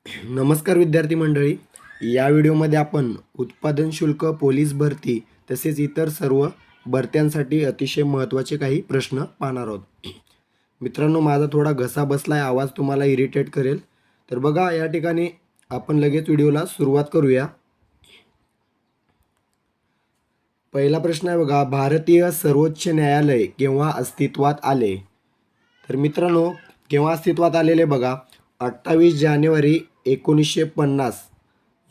नमस्कार विद्यार्थी मंडळी. या व्हिडिओमध्ये आपण उत्पादन शुल्क, पोलीस भरती तसेच इतर सर्व भरत्यांसाठी अतिशय महत्त्वाचे काही प्रश्न पाहणार आहोत. मित्रांनो, माझा थोडा घसा बसला आहे, आवाज तुम्हाला इरिटेट करेल. तर बघा, या ठिकाणी आपण लगेच व्हिडिओला सुरुवात करूया. पहिला प्रश्न आहे बघा, भारतीय सर्वोच्च न्यायालय केव्हा अस्तित्वात आले? तर मित्रांनो, केव्हा अस्तित्वात आलेले बघा, 28 जानेवारी 1950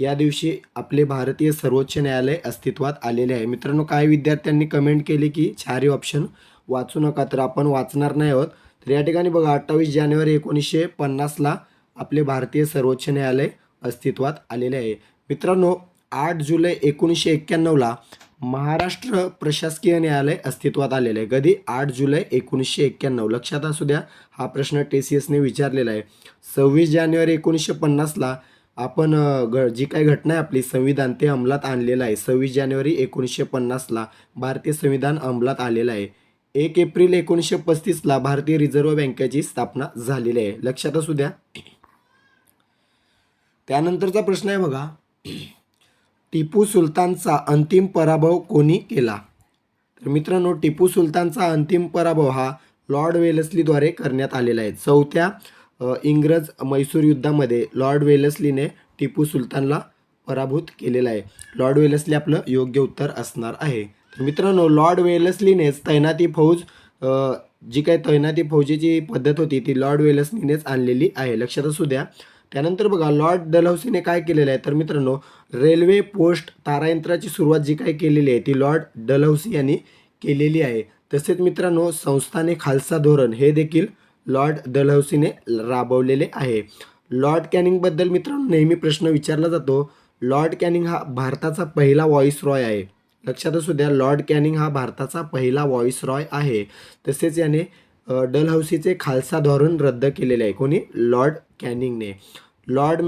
या दिवशी आपले भारतीय सर्वोच्च न्यायालय अस्तित्वात आलेले आहे. मित्रांनो, काही विद्यार्थ्यांनी कमेंट केली की चारही ऑप्शन वाचू नका, तर आपण वाचणार नाही आहोत. तर या ठिकाणी बघा, 28 जानेवारी 1950ला आपले भारतीय सर्वोच्च न्यायालय अस्तित्वात आलेले आहे. मित्रांनो, 8 जुलै 1991ला महाराष्ट्र प्रशासकीय न्यायालय अस्तित्वात आलेलं आहे. कधी? 8 जुलै 1991. लक्षात असू द्या, हा प्रश्न TCSने विचारलेला आहे. 26 जानेवारी 1950ला आपण जी काही घटना आहे आपली संविधान ते अंमलात आणलेलं आहे. 26 जानेवारी 1950ला भारतीय संविधान अंमलात आलेलं आहे. 1 एप्रिल 1935ला भारतीय रिझर्व्ह बँकेची स्थापना झालेली आहे. लक्षात असू द्या. त्यानंतरचा प्रश्न आहे बघा, टिपू सुलतानचा अंतिम पराभव कोणी केला? तर मित्रांनो, टिपू सुलतानचा अंतिम पराभव हा लॉर्ड वेलेस्लीद्वारे करण्यात आलेला आहे. चौथ्या इंग्रज म्हैसूर युद्धामध्ये लॉर्ड वेलेस्लीने टिपू सुलतानला पराभूत केलेला आहे. लॉर्ड वेलेस्ली आपलं योग्य उत्तर असणार आहे. तर मित्रांनो, लॉर्ड वेलेस्लीनेच तैनाती फौज जी काही तैनाती फौजेची पद्धत होती ती लॉर्ड वेलेस्लीनेच आणलेली आहे. लक्षात असू द्या. त्यानंतर बघा, लॉर्ड डलहौसीने काय केलेलं आहे? तर मित्रांनो, रेल्वे पोस्ट तारायंत्राची सुरुवात जी काही केलेली आहे ती लॉर्ड डलहौसी यांनी केलेली आहे. तसेच मित्रांनो, संस्थाने खालसा धोरण हे देखील लॉर्ड डलहौसीने राबवलेले आहे. लॉर्ड कॅनिंगबद्दल मित्रांनो नेहमी प्रश्न विचारला जातो. लॉर्ड कॅनिंग हा भारताचा पहिला व्हॉइसरॉय आहे. लक्षात असू द्या, लॉर्ड कॅनिंग हा भारताचा पहिला व्हॉइसरॉय आहे. तसेच याने डलहौसीचे खालसा धोरण रद्द केलेले आहे. कोणी? लॉर्ड कॅनिंगने. लॉर्ड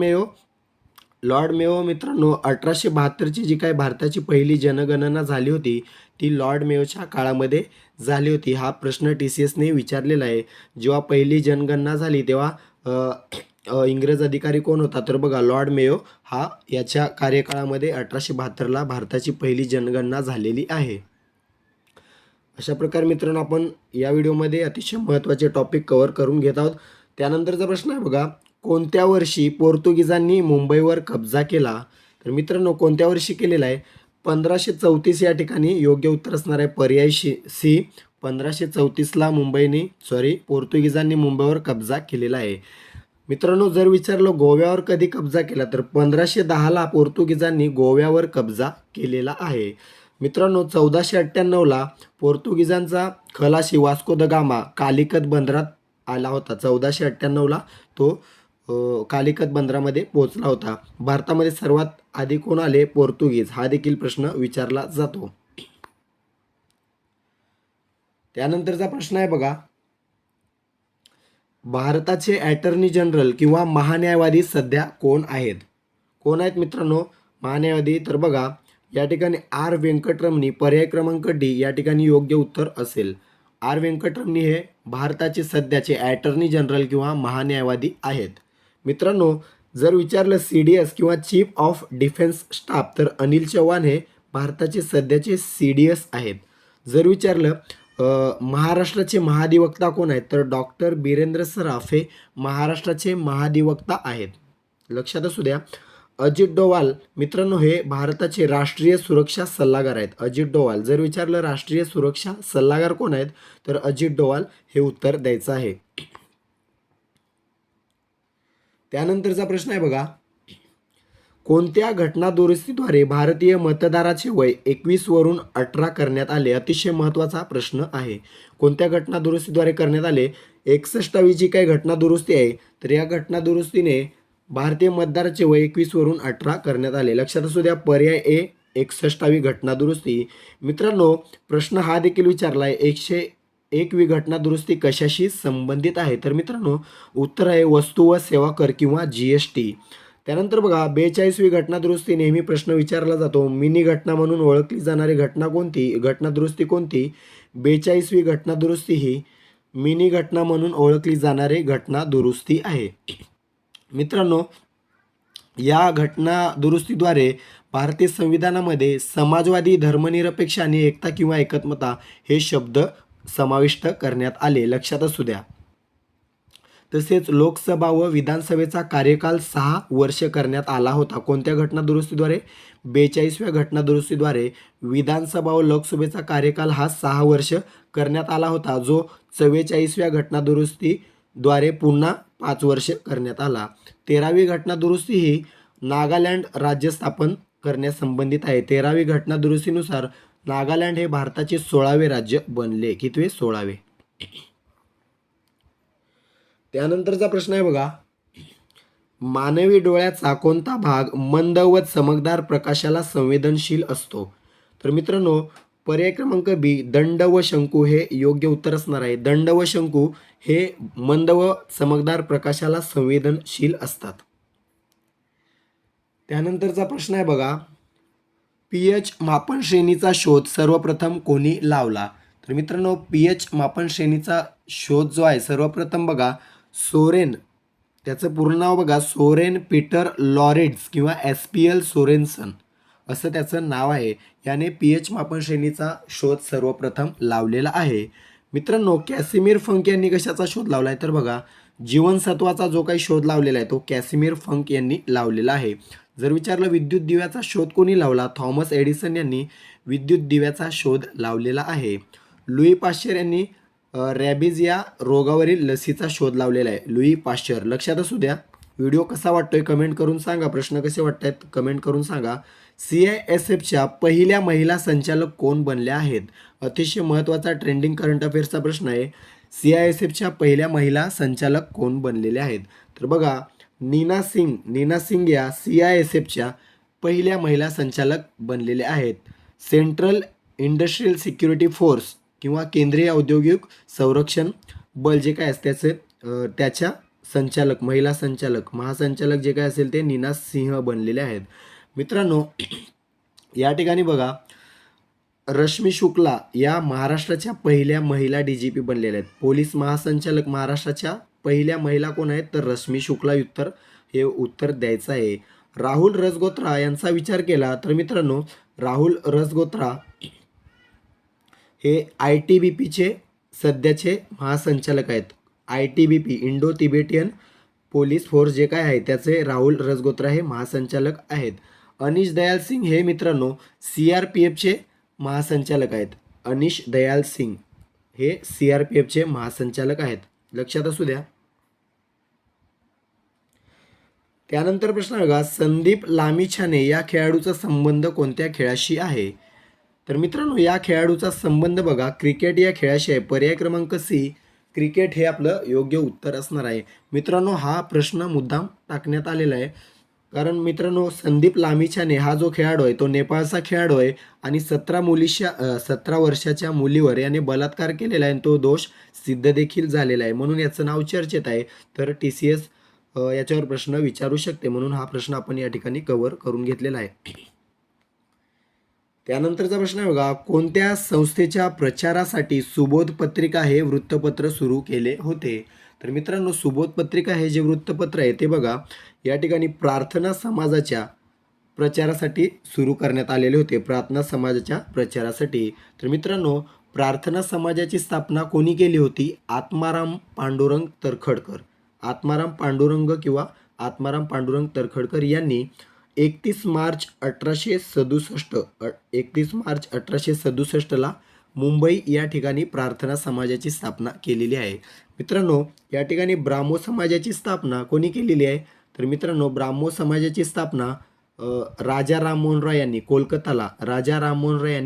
मेयो मित्रांनो, 1872ची जी काही भारताची पहिली जनगणना झाली होती ती लॉर्ड मेयोच्या काळामध्ये झाली होती. हा प्रश्न TCSने विचारलेला आहे. जेव्हा पहिली जनगणना झाली तेव्हा इंग्रज अधिकारी कोण होता? तर बघा, लॉर्ड मेयो हा याच्या कार्यकाळामध्ये 1872ला भारताची पहिली जनगणना झालेली आहे. अशा प्रकारे मित्रांनो, आपण या व्हिडिओमध्ये अतिशय महत्त्वाचे टॉपिक कव्हर करून घेत आहोत. त्यानंतरचा प्रश्न आहे बघा, कोणत्या वर्षी पोर्तुगीजांनी मुंबईवर कब्जा केला? तर मित्रांनो, कोणत्या वर्षी केलेला आहे? 1534 या ठिकाणी योग्य उत्तर असणार आहे. पर्याय सी. 1534ला पोर्तुगीजांनी मुंबईवर कब्जा केलेला आहे. मित्रांनो, जर विचारलं गोव्यावर कधी कब्जा केला तर 1510ला पोर्तुगीजांनी गोव्यावर कब्जा केलेला आहे. मित्रांनो, 1498ला पोर्तुगीजांचा खलाशी वास्को द गामा कालिकत बंदरात आला होता. 1498ला तो कालिकत बंदरामध्ये पोहोचला होता. भारतामध्ये सर्वात आधी कोण आले? पोर्तुगीज. हा देखील प्रश्न विचारला जातो. त्यानंतरचा प्रश्न आहे बघा, भारताचे अटर्नी जनरल किंवा महान्यायवादी सध्या कोण आहेत? कोण आहेत मित्रांनो महान्यायवादी? तर बघा, या ठिकाणी R व्यंकटरमणी, पर्याय क्रमांक D या ठिकाणी योग्य उत्तर असेल. R व्यंकटरमणी हे भारताचे सध्याचे अटर्नी जनरल किंवा महान्यायवादी आहेत. मित्रांनो, जर विचारलं CDS किंवा चीफ ऑफ डिफेन्स स्टाफ तर अनिल चव्हाण हे भारताचे सध्याचे CDS आहेत. जर विचारलं महाराष्ट्राचे महाधिवक्ता कोण आहेत? तर डॉक्टर बिरेंद्र सराफ हे महाराष्ट्राचे महाधिवक्ता आहेत. लक्षात असू द्या. अजित डोवाल मित्रांनो हे भारताचे राष्ट्रीय सुरक्षा सल्लागार आहेत. अजित डोवाल. जर विचारलं राष्ट्रीय सुरक्षा सल्लागार कोण आहेत? तर अजित डोवाल हे उत्तर द्यायचं आहे. त्यानंतरचा प्रश्न आहे बघा, कोणत्या घटना दुरुस्तीद्वारे भारतीय मतदाराचे वय 21 वरून 18 करण्यात आले? अतिशय महत्त्वाचा प्रश्न आहे. कोणत्या घटना दुरुस्तीद्वारे करण्यात आले? 61वी जी काही घटना दुरुस्ती आहे तर या घटना दुरुस्तीने भारतीय मतदाराचे वय 21 वरून 18 करण्यात आले. लक्षात असू द्या. पर्याय A 61वी घटना दुरुस्ती. मित्रांनो, प्रश्न हा देखील विचारला आहे, 101वी घटना दुरुस्ती कशाशी संबंधित आहे? तर मित्रांनो, उत्तर आहे वस्तू व सेवा कर किंवा GST. त्यानंतर बघा, 42वी घटना दुरुस्ती. नेहमी प्रश्न विचारला जातो, मिनी घटना म्हणून ओळखली जाणारी घटना दुरुस्ती कोणती? 42वी घटना दुरुस्ती ही मिनी घटना म्हणून ओळखली जाणारी घटना दुरुस्ती आहे. मित्रांनो, या घटना दुरुस्तीद्वारे भारतीय संविधानामध्ये समाजवादी, धर्मनिरपेक्ष आणि एकता किंवा एकात्मता हे शब्द समाविष्ट करण्यात आले. लक्षात असू द्या. तसेच लोकसभा व विधानसभेचा कार्यकाल 6 वर्ष करण्यात आला होता. कोणत्या घटना दुरुस्तीद्वारे? 42व्या घटना दुरुस्तीद्वारे विधानसभा व लोकसभेचा कार्यकाल हा 6 वर्ष करण्यात आला होता, जो 44व्या घटना दुरुस्तीद्वारे पुन्हा 5 वर्ष करण्यात आला. 13वी घटना दुरुस्ती ही नागालँड राज्य स्थापन करण्यासंबंधित आहे. 13वी घटना दुरुस्तीनुसार नागालँड हे भारताचे 16वे राज्य बनले. कितवे? 16वे. त्यानंतरचा प्रश्न आहे बघा, मानवी डोळ्याचा कोणता भाग मंद व चमकदार प्रकाशाला संवेदनशील असतो? तर मित्रांनो, पर्याय क्रमांक बी, दंड व शंकू हे योग्य उत्तर असणार आहे. दंड व शंकू हे मंद व चमकदार प्रकाशाला संवेदनशील असतात. त्यानंतरचा प्रश्न आहे बघा, पीएच मापन श्रेणीचा शोध सर्वप्रथम कोणी लावला? तर मित्रांनो, पीएच मापन श्रेणीचा शोध जो आहे सर्वप्रथम बघा सोरेन, त्याचं पूर्ण नाव बघा सोरेन पीटर लॉरेन्ट्झ किंवा SPL सोरेनसन असं त्याचं नाव आहे. याने पीएच मापन श्रेणीचा शोध सर्वप्रथम लावलेला आहे. मित्रांनो, कॅसिमिर फंक यांनी कशाचा शोध लावला आहे? तर बघा जीवनसत्वाचा जो काही शोध लावलेला आहे तो कॅसिमिर फंक यांनी लावलेला आहे. जर विचारलं विद्युत दिव्याचा शोध कोणी लावला? थॉमस एडिसन यांनी विद्युत दिव्याचा शोध लावलेला आहे. लुई पाश्चर यांनी रॅबिज या रोगावरील लसीचा शोध लावलेला आहे. Louis Pasteur. लक्षात असू द्या. व्हिडिओ कसा वाटतोय कमेंट करून सांगा. प्रश्न कसे वाटत आहेत कमेंट करून सांगा. CISFच्या पहिल्या महिला संचालक कोण बनल्या आहेत? अतिशय महत्त्वाचा ट्रेंडिंग करंट अफेअर्सचा प्रश्न आहे. CISFच्या पहिल्या महिला संचालक कोण बनलेले आहेत? तर बघा नीना सिंग या CISFच्या पहिल्या महिला संचालक बनलेल्या आहेत. सेंट्रल इंडस्ट्रियल सिक्युरिटी फोर्स किंवा केंद्रीय औद्योगिक संरक्षण बल जे काय असते त्याच्या संचालक, महिला संचालक, महासंचालक जे काय असेल ते नीना सिंह बनलेले आहेत. मित्रांनो, या ठिकाणी बघा रश्मी शुक्ला या महाराष्ट्राच्या पहिल्या महिला DGP बनलेल्या आहेत. पोलीस महासंचालक महाराष्ट्राच्या पहिल्या महिला कोण आहेत? तर रश्मी शुक्ला हे उत्तर द्यायचं आहे. राहुल रजगोत्रा यांचा विचार केला तर मित्रांनो, राहुल रजगोत्रा हे ITBPचे सध्याचे महासंचालक आहेत. ITBP Indo Tibetan police force जे काय आहे त्याचे राहुल रजगोत्रा हे महासंचालक आहेत. अनिश दयाल सिंग हे मित्रांनो CRPFचे महासंचालक आहेत. अनिश दयाल सिंग हे CRPFचे महासंचालक आहेत. लक्षात असू द्या. त्यानंतर प्रश्न बघा, संदीप लामिछाने या खेळाडूचा संबंध कोणत्या खेळाशी आहे? तर मित्रांनो, या खेळाडूचा संबंध बघा क्रिकेट या खेळाशी आहे. पर्याय क्रमांक C, क्रिकेट हे आपलं योग्य उत्तर असणार आहे. मित्रांनो, हा प्रश्न मुद्दाम टाकण्यात आलेला आहे कारण मित्रांनो संदीप लामिछाने हा जो खेळाडू आहे तो नेपाळचा खेळाडू आहे आणि 17 वर्षाच्या मुलीवर याने बलात्कार केलेला आहे आणि तो दोष सिद्ध देखील झालेला आहे, म्हणून याचं नाव चर्चेत आहे. तर TCS याच्यावर प्रश्न विचारू शकते, म्हणून हा प्रश्न आपण या ठिकाणी कव्हर करून घेतलेला आहे. त्यानंतरचा प्रश्न आहे बघा, कोणत्या संस्थेच्या प्रचारासाठी सुबोध पत्रिका हे वृत्तपत्र सुरू केले होते? तर मित्रांनो, सुबोध पत्रिका हे जे वृत्तपत्र आहे ते बघा या ठिकाणी प्रार्थना समाजाच्या प्रचारासाठी सुरू करण्यात आलेले होते. प्रार्थना समाजाच्या प्रचारासाठी. तर मित्रांनो, प्रार्थना समाजाची स्थापना कोणी केली होती? आत्माराम पांडुरंग तर्खडकर. आत्माराम पांडुरंग तर्खडकर यांनी 31 मार्च 1867 मुंबई या ठिकाणी प्रार्थना समाजाची स्थापना केलेली आहे. मित्रांनो, या ठिकाणी ब्राह्मो समाजाची स्थापना कोणी केलेली आहे? तर मित्रांनो, ब्राह्मो समाजाची स्थापना राजा राममोहन रॉय यांनी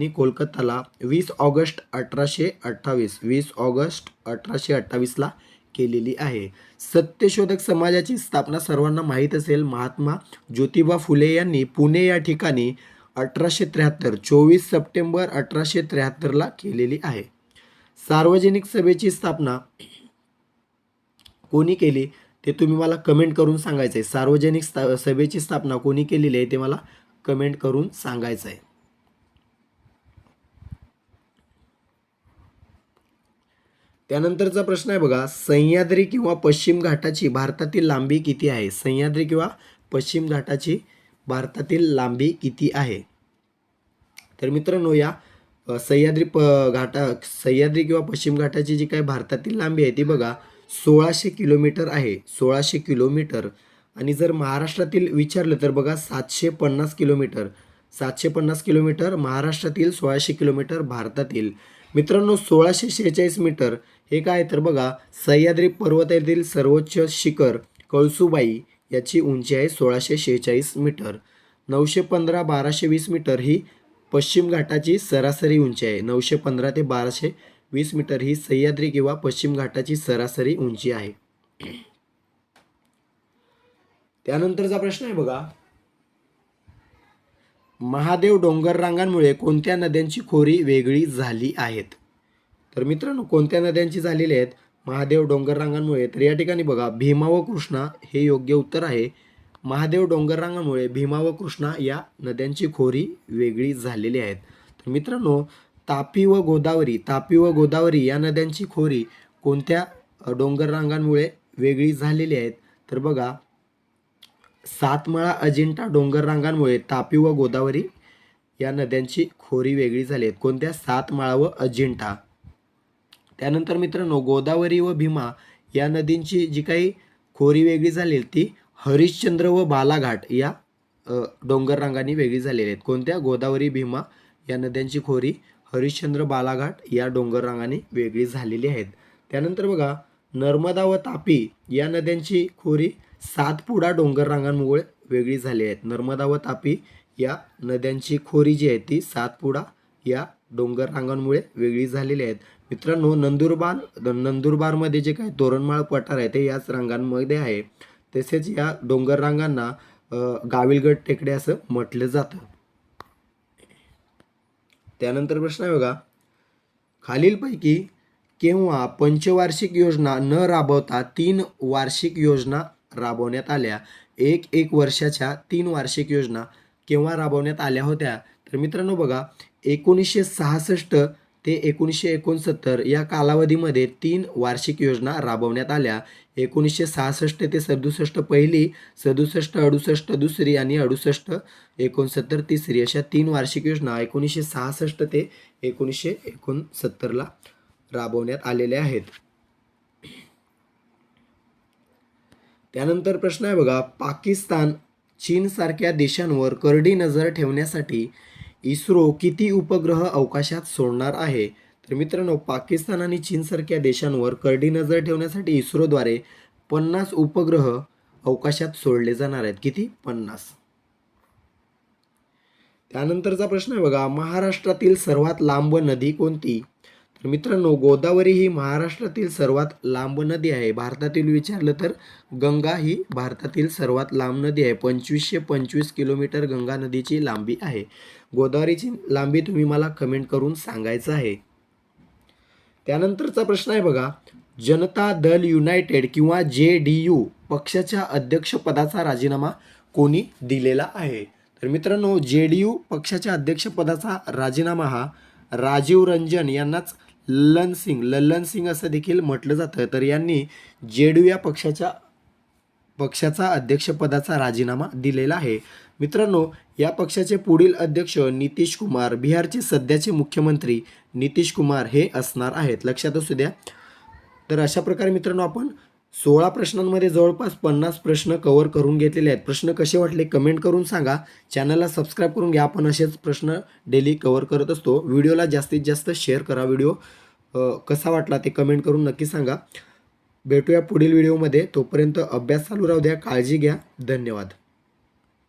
कोलकाताला 20 ऑगस्ट 1828 केलेली आहे. सत्यशोधक समाजाची स्थापना सर्वांना माहीत असेल, महात्मा ज्योतिबा फुले यांनी पुणे या ठिकाणी 24 सप्टेंबर 1873 केलेली आहे. सार्वजनिक सभेची स्थापना कोणी केली ते तुम्ही मला कमेंट करून सांगायचं आहे. सार्वजनिक सभेची स्थापना कोणी केलेली आहे ते मला कमेंट करून सांगायचं आहे. त्यानंतरचा प्रश्न आहे बघा, सह्याद्री किंवा पश्चिम घाटाची भारतातील लांबी किती आहे? सह्याद्री किंवा पश्चिम घाटाची भारतातील लांबी किती आहे? तर मित्रांनो या सह्याद्री किंवा पश्चिम घाटाची जी काही भारतातील लांबी आहे ती बघा 1600 किलोमीटर आहे. 1600 किलोमीटर. आणि जर महाराष्ट्रातील विचारलं तर बघा 750 किलोमीटर. 750 किलोमीटर महाराष्ट्रातील, 1600 किलोमीटर भारतातील. मित्रांनो 1646 मीटर हे काय तर बघा सह्याद्री पर्वतातील सर्वोच्च शिखर कळसुबाई याची उंची आहे 1646 मीटर. 915 1220 मीटर ही पश्चिम घाटाची सरासरी उंची आहे. 915 ते 1220 मीटर ही सह्याद्री किंवा पश्चिम घाटाची सरासरी उंची आहे. त्यानंतरचा प्रश्न आहे बघा, महादेव डोंगर रांगांमुळे कोणत्या नद्यांची खोरी वेगळी झाली आहेत? तर मित्रांनो कोणत्या नद्यांची झालेली आहेत महादेव डोंगर रांगांमुळे? तर या ठिकाणी बघा भीमा व कृष्णा हे योग्य उत्तर आहे. महादेव डोंगर रांगांमुळे भीमा व कृष्णा या नद्यांची खोरी वेगळी झालेली आहेत. तर मित्रांनो तापी व गोदावरी या नद्यांची खोरी कोणत्या डोंगर रांगांमुळे वेगळी झालेली आहेत? तर बघा सातमाळा अजिंठा डोंगर रांगांमुळे तापी व गोदावरी या नद्यांची खोरी वेगळी झाली आहेत. कोणत्या? सातमाळा व अजिंठा. त्यानंतर मित्रांनो गोदावरी व भीमा या नदींची जी काही खोरी वेगळी झाली ती हरिश्चंद्र व बालाघाट या डोंगर रांगांनी वेगळी झालेली आहेत. कोणत्या? गोदावरी भीमा या नद्यांची खोरी हरिश्चंद्र बालाघाट या डोंगर रांगांनी वेगळी झालेली आहेत. त्यानंतर बघा नर्मदा व तापी या नद्यांची खोरी सातपुडा डोंगर रांगांमुळे वेगळी झाली आहेत. नर्मदा व तापी या नद्यांची खोरी जी आहे ती सातपुडा या डोंगर रांगांमुळे वेगळी झालेली आहेत. मित्रांनो नंदुरबारमध्ये जे काही तोरणमाळ पठार आहे ते याच रांगांमध्ये आहे. तसेच या डोंगर रांगांना गाविलगड टेकडे असं म्हटलं जातं. त्यानंतर प्रश्न आहे बघा, खालीलपैकी केव्हा पंचवार्षिक योजना न राबवता 3 वार्षिक योजना राबवण्यात आल्या? एक वर्षाच्या 3 वार्षिक योजना केव्हा राबवण्यात आल्या होत्या? तर मित्रांनो बघा 1966 ते 1969 या कालावधीमध्ये 3 वार्षिक योजना राबवण्यात आल्या. 1966 ते 67 पहिली, 67 68 दुसरी आणि 68 69 तिसरी अशा 3 वार्षिक योजना 1966 ते 1969 राबवण्यात आलेल्या आहेत. त्यानंतर प्रश्न आहे बघा, पाकिस्तान चीन सारख्या देशांवर करडी नजर ठेवण्यासाठी इस्रो किती उपग्रह अवकाशात सोडणार आहे? तर मित्रांनो पाकिस्तान आणि चीन सारख्या देशांवर करडी नजर ठेवण्यासाठी इस्रोद्वारे 50 उपग्रह अवकाशात सोडले जाणार आहेत. किती? 50. त्यानंतरचा प्रश्न आहे बघा, महाराष्ट्रातील सर्वात लांब नदी कोणती? तर मित्रांनो गोदावरी ही महाराष्ट्रातील सर्वात लांब नदी आहे. भारतातील विचारलं तर गंगा ही भारतातील सर्वात लांब नदी आहे. 2525 किलोमीटर गंगा नदीची लांबी आहे. गोदावरीची लांबी तुम्ही मला कमेंट करून सांगायचं आहे. त्यानंतरचा प्रश्न आहे बघा, जनता दल युनायटेड किंवा JDU पक्षाच्या अध्यक्षपदाचा राजीनामा कोणी दिलेला आहे? तर मित्रांनो JDU पक्षाच्या अध्यक्षपदाचा राजीनामा हा राजीव रंजन यांनाच ललन सिंग असं देखील म्हटलं जातं. तर यांनी JDU या पक्षाचा अध्यक्षपदाचा राजीनामा दिलेला आहे. मित्रांनो या पक्षाचे पुढील अध्यक्ष नितीश कुमार, बिहारचे सध्याचे मुख्यमंत्री नितीश कुमार हे असणार आहेत. लक्षात असू द्या. तर अशा प्रकारे मित्रांनो आपण 16 प्रश्नांमध्ये जवळपास 50 प्रश्न कव्हर करून घेतलेले आहेत. प्रश्न कसे वाटले कमेंट करून सांगा. चॅनलला सबस्क्राईब करून घ्या. आपण असेच प्रश्न डेली कव्हर करत असतो. व्हिडिओला जास्तीत जास्त शेअर करा. व्हिडिओ कसा वाटला ते कमेंट करून नक्की सांगा. भेटूया पुढील व्हिडिओमध्ये. तोपर्यंत अभ्यास चालू राहू द्या. काळजी घ्या. धन्यवाद.